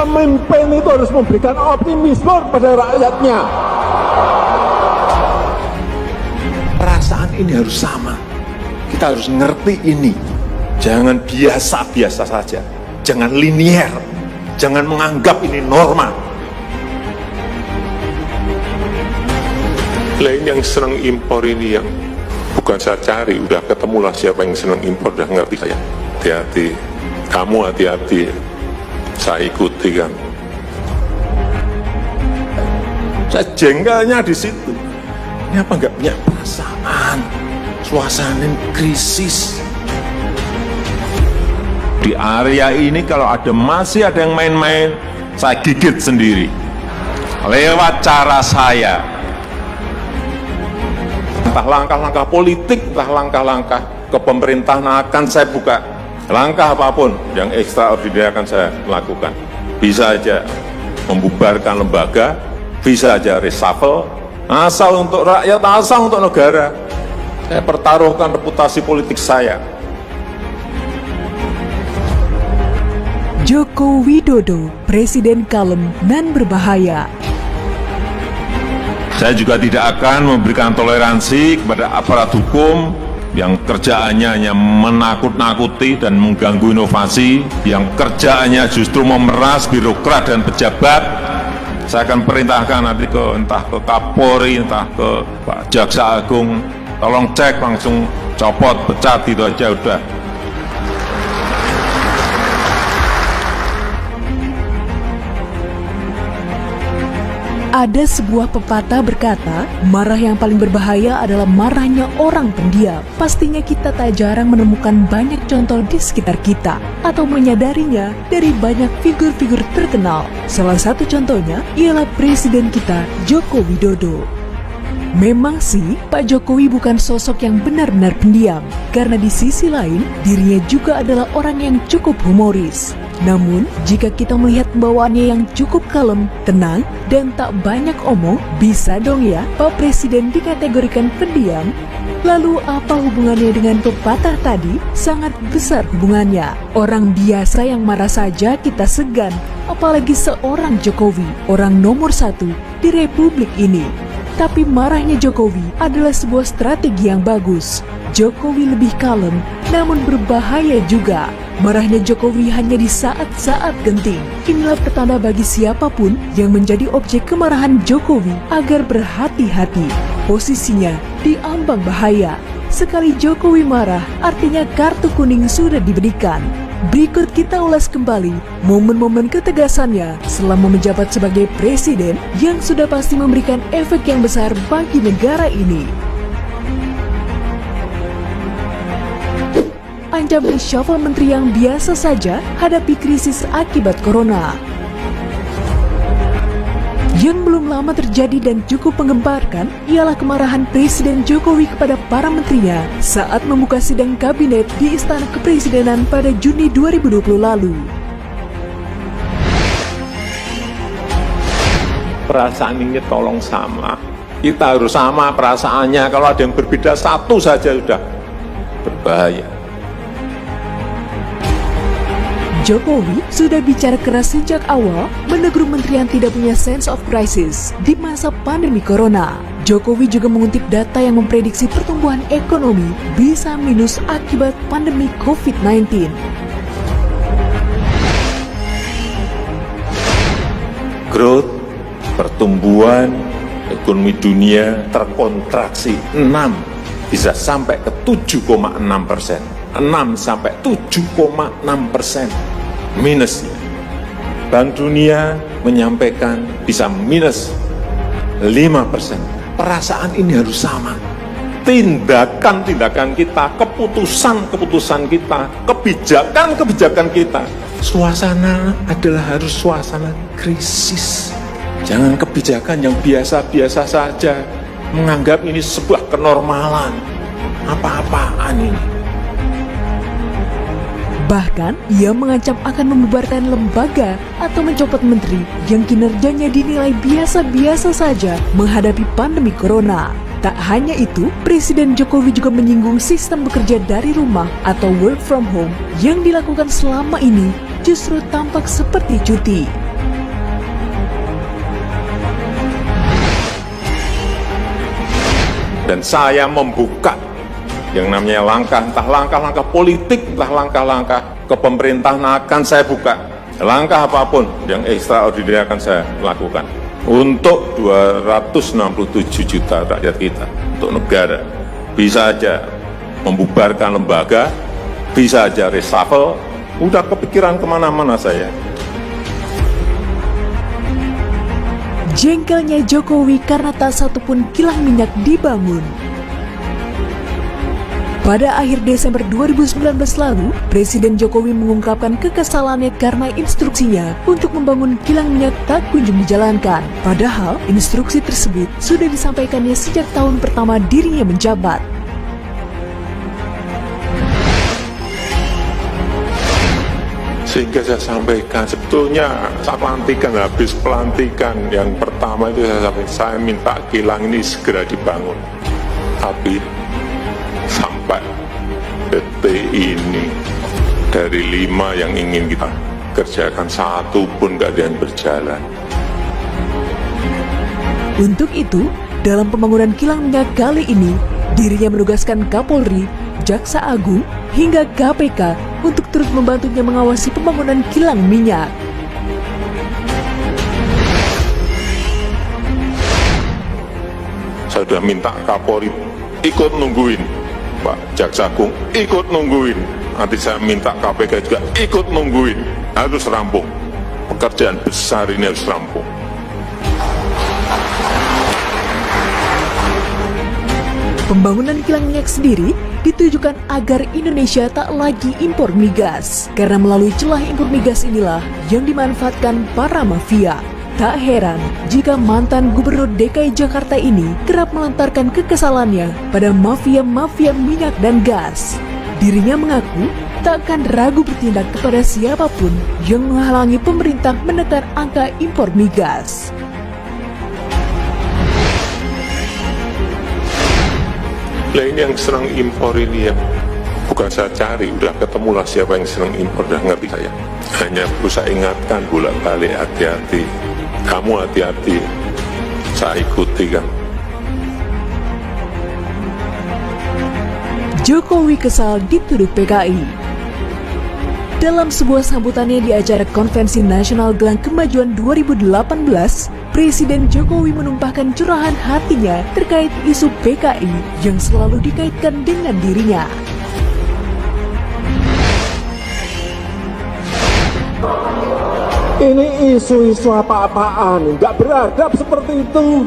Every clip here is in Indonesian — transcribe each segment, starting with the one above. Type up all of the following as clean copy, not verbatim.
Pemimpin itu harus memberikan optimisme kepada rakyatnya. Perasaan ini harus sama. Kita harus ngerti ini. Jangan biasa-biasa saja. Jangan linier. Jangan menganggap ini norma. Lain yang senang impor ini yang bukan saya cari, udah ketemulah siapa yang senang impor, udah ngerti saya. Hati-hati, kamu hati-hati, saya ikuti kan. Saya jengkelnya di situ. Ini apa nggak punya perasaan? Suasana krisis. Di area ini kalau masih ada yang main-main, saya gigit sendiri. Lewat cara saya. Entah langkah-langkah politik, entah langkah-langkah kepemerintahan akan saya buka. Langkah apapun yang ekstraordinari akan saya lakukan. Bisa aja membubarkan lembaga, bisa aja reshuffle, asal untuk rakyat, asal untuk negara. Saya pertaruhkan reputasi politik saya. Joko Widodo, Presiden kalem dan berbahaya. Saya juga tidak akan memberikan toleransi kepada aparat hukum yang kerjaannya hanya menakut-nakuti dan mengganggu inovasi, yang kerjaannya justru memeras birokrat dan pejabat. Saya akan perintahkan nanti entah ke Kapolri, entah ke Pak Jaksa Agung, tolong cek langsung, copot, pecat, itu aja udah. Ada sebuah pepatah berkata, marah yang paling berbahaya adalah marahnya orang pendiam. Pastinya kita tak jarang menemukan banyak contoh di sekitar kita atau menyadarinya dari banyak figur-figur terkenal. Salah satu contohnya ialah Presiden kita, Joko Widodo. Memang sih, Pak Jokowi bukan sosok yang benar-benar pendiam, karena di sisi lain, dirinya juga adalah orang yang cukup humoris. Namun, jika kita melihat pembawaannya yang cukup kalem, tenang, dan tak banyak omong, bisa dong ya Pak Presiden dikategorikan pendiam? Lalu apa hubungannya dengan pepatah tadi? Sangat besar hubungannya. Orang biasa yang marah saja kita segan, apalagi seorang Jokowi, orang nomor 1 di Republik ini. Tapi marahnya Jokowi adalah sebuah strategi yang bagus. Jokowi lebih kalem, namun berbahaya juga. Marahnya Jokowi hanya di saat-saat genting. Inilah pertanda bagi siapapun yang menjadi objek kemarahan Jokowi agar berhati-hati. Posisinya di ambang bahaya. Sekali Jokowi marah, artinya kartu kuning sudah diberikan. Berikut kita ulas kembali momen-momen ketegasannya selama menjabat sebagai presiden yang sudah pasti memberikan efek yang besar bagi negara ini. Ancam reshuffle menteri yang biasa saja hadapi krisis akibat corona. Yang belum lama terjadi dan cukup menggemparkan ialah kemarahan Presiden Jokowi kepada para menterinya saat membuka sidang kabinet di Istana Kepresidenan pada Juni 2020 lalu. Perasaan ini tolong sama. Kita harus sama perasaannya. Kalau ada yang berbeda satu saja sudah berbahaya. Jokowi sudah bicara keras sejak awal menegur menteri yang tidak punya sense of crisis di masa pandemi corona. Jokowi juga mengutip data yang memprediksi pertumbuhan ekonomi bisa minus akibat pandemi COVID-19. Growth, pertumbuhan ekonomi dunia terkontraksi 6 bisa sampai ke 7,6%. 6 sampai 7,6% minus. Bank Dunia menyampaikan bisa minus 5%. Perasaan ini harus sama. Tindakan-tindakan kita, keputusan-keputusan kita, kebijakan-kebijakan kita. Suasana adalah harus suasana krisis. Jangan kebijakan yang biasa-biasa saja. Menganggap ini sebuah kenormalan. Apa-apaan ini. Bahkan, ia mengancam akan membubarkan lembaga atau mencopot menteri yang kinerjanya dinilai biasa-biasa saja menghadapi pandemi corona. Tak hanya itu, Presiden Jokowi juga menyinggung sistem bekerja dari rumah atau work from home yang dilakukan selama ini justru tampak seperti cuti. Dan saya membuka yang namanya langkah, entah langkah-langkah politik, entah langkah-langkah kepemerintahan akan saya buka. Langkah apapun yang ekstraordinari akan saya lakukan. Untuk 267 juta rakyat kita, untuk negara. Bisa aja membubarkan lembaga, bisa aja reshuffle, udah kepikiran kemana-mana saya. Jengkelnya Jokowi karena tak satupun kilang minyak dibangun. Pada akhir Desember 2019 lalu, Presiden Jokowi mengungkapkan kekesalannya karena instruksinya untuk membangun kilang minyak tak kunjung dijalankan. Padahal, instruksi tersebut sudah disampaikannya sejak tahun pertama dirinya menjabat. Sehingga saya sampaikan, sebetulnya saya pelantikan, habis pelantikan yang pertama itu saya minta kilang ini segera dibangun. Tapi sampai detik ini, dari 5 yang ingin kita kerjakan, 1 pun gak ada yang berjalan. Untuk itu, dalam pembangunan kilang minyak kali ini, dirinya menugaskan Kapolri, Jaksa Agung, hingga KPK untuk turut membantunya mengawasi pembangunan kilang minyak. Saya sudah minta Kapolri ikut nungguin, Pak Jaksa Agung ikut nungguin, nanti saya minta KPK juga ikut nungguin, harus rampung. Pekerjaan besar ini harus rampung. Pembangunan kilang minyak sendiri ditujukan agar Indonesia tak lagi impor migas. Karena melalui celah impor migas inilah yang dimanfaatkan para mafia. Tak heran jika mantan Gubernur DKI Jakarta ini kerap melantarkan kekesalannya pada mafia-mafia minyak dan gas. Dirinya mengaku tak akan ragu bertindak kepada siapapun yang menghalangi pemerintah menekan angka impor migas. Lah ini yang senang impor ini yang bukan saya cari, udah ketemulah siapa yang senang impor, udah ngerti saya. Hanya perlu saya ingatkan bolak-balik, hati-hati. Kamu hati-hati, saya ikuti kan. Jokowi kesal dituduh PKI. Dalam sebuah sambutannya di acara Konvensi Nasional Gelang Kemajuan 2018, Presiden Jokowi menumpahkan curahan hatinya terkait isu PKI yang selalu dikaitkan dengan dirinya. Ini isu-isu apa-apaan, nggak beradab seperti itu.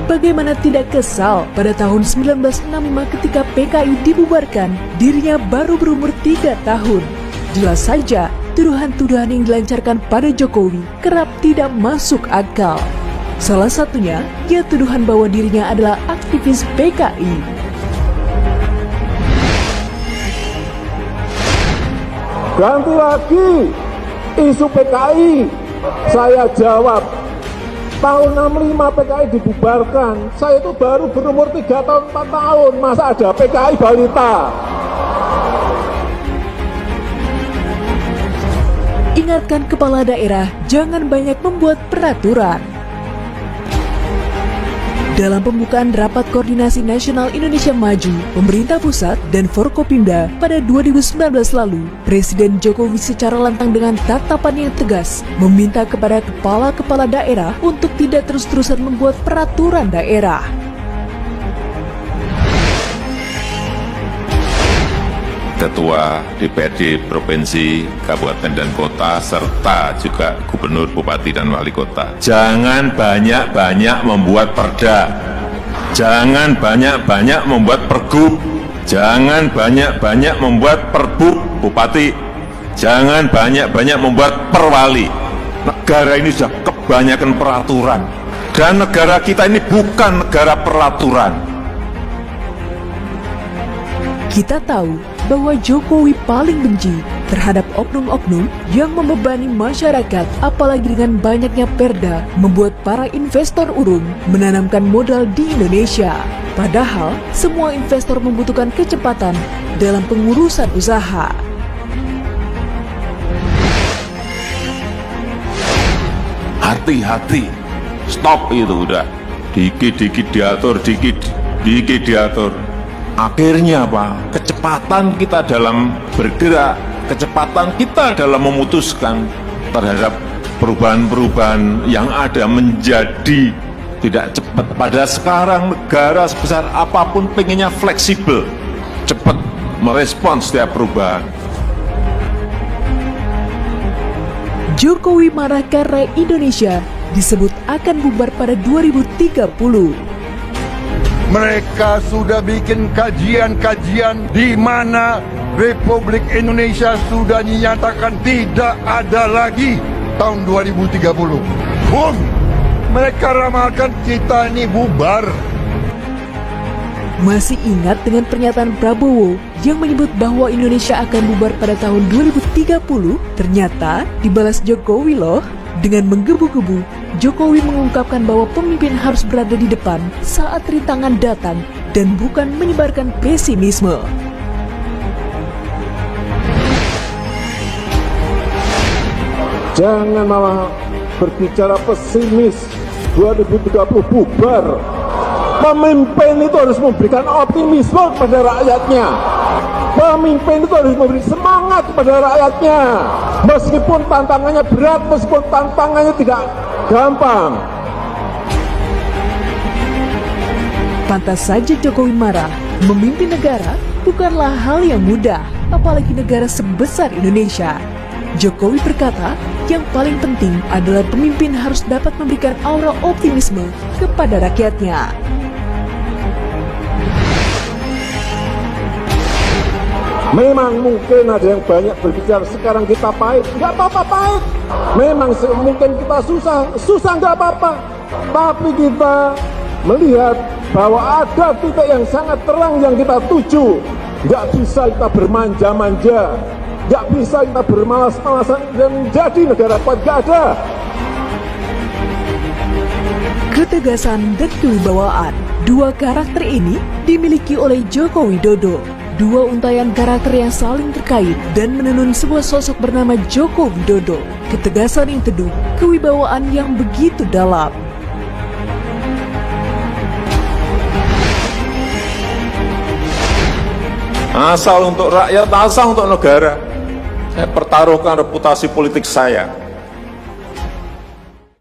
Bagaimana tidak kesal pada tahun 1965 ketika PKI dibubarkan, dirinya baru berumur 3 tahun. Jelas saja, tuduhan-tuduhan yang dilancarkan pada Jokowi kerap tidak masuk akal. Salah satunya, ya tuduhan bahwa dirinya adalah aktivis PKI. Ganti lagi isu PKI. Saya jawab, tahun 65 PKI dibubarkan. Saya itu baru berumur 3 tahun, 4 tahun. Masa ada PKI balita? Ingatkan kepala daerah jangan banyak membuat peraturan. Dalam pembukaan Rapat Koordinasi Nasional Indonesia Maju, pemerintah pusat dan Forkopimda pada 2019 lalu, Presiden Jokowi secara lantang dengan tatapan yang tegas meminta kepada kepala-kepala daerah untuk tidak terus-terusan membuat peraturan daerah. Ketua DPRD Provinsi, Kabupaten dan Kota, serta juga Gubernur, Bupati, dan Wali Kota. Jangan banyak-banyak membuat perda. Jangan banyak-banyak membuat pergub. Jangan banyak-banyak membuat perbuk, Bupati. Jangan banyak-banyak membuat perwali. Negara ini sudah kebanyakan peraturan. Dan negara kita ini bukan negara peraturan. Kita tahu bahwa Jokowi paling benci terhadap oknum-oknum yang membebani masyarakat, apalagi dengan banyaknya perda membuat para investor urung menanamkan modal di Indonesia. Padahal semua investor membutuhkan kecepatan dalam pengurusan usaha. Hati-hati stop itu udah. Dikit-dikit diatur, dikit diatur. Akhirnya apa? Kecepatan kita dalam bergerak, kecepatan kita dalam memutuskan terhadap perubahan-perubahan yang ada menjadi tidak cepat. Pada sekarang negara sebesar apapun pengennya fleksibel, cepat merespons setiap perubahan. Jokowi marah karena Indonesia disebut akan bubar pada 2030. Mereka sudah bikin kajian-kajian di mana Republik Indonesia sudah dinyatakan tidak ada lagi tahun 2030. Boom! Mereka ramalkan kita ini bubar. Masih ingat dengan pernyataan Prabowo yang menyebut bahwa Indonesia akan bubar pada tahun 2030? Ternyata dibalas Jokowi loh. Dengan menggebu-gebu, Jokowi mengungkapkan bahwa pemimpin harus berada di depan saat rintangan datang dan bukan menyebarkan pesimisme. Jangan malah berbicara pesimis, 2030 bubar. Pemimpin itu harus memberikan optimisme kepada rakyatnya. Pemimpin itu harus memberi semangat kepada rakyatnya. Meskipun tantangannya berat, meskipun tantangannya tidak gampang. Pantas saja Jokowi marah, memimpin negara bukanlah hal yang mudah, apalagi negara sebesar Indonesia. Jokowi berkata, yang paling penting adalah pemimpin harus dapat memberikan aura optimisme kepada rakyatnya. Memang mungkin ada yang banyak berbicara sekarang kita pahit, nggak apa-apa pahit. Memang mungkin kita susah nggak apa-apa. Tapi kita melihat bahwa ada titik yang sangat terang yang kita tuju. Nggak bisa kita bermanja-manja, nggak bisa kita bermalas-malasan dan menjadi negara kuat, nggak ada. Ketegasan dan kewibawaan, dua karakter ini dimiliki oleh Joko Widodo. Dua untayan karakter yang saling terkait dan menenun sebuah sosok bernama Joko Widodo. Ketegasan yang teduh, kewibawaan yang begitu dalam. Asal untuk rakyat, asal untuk negara. Saya pertaruhkan reputasi politik saya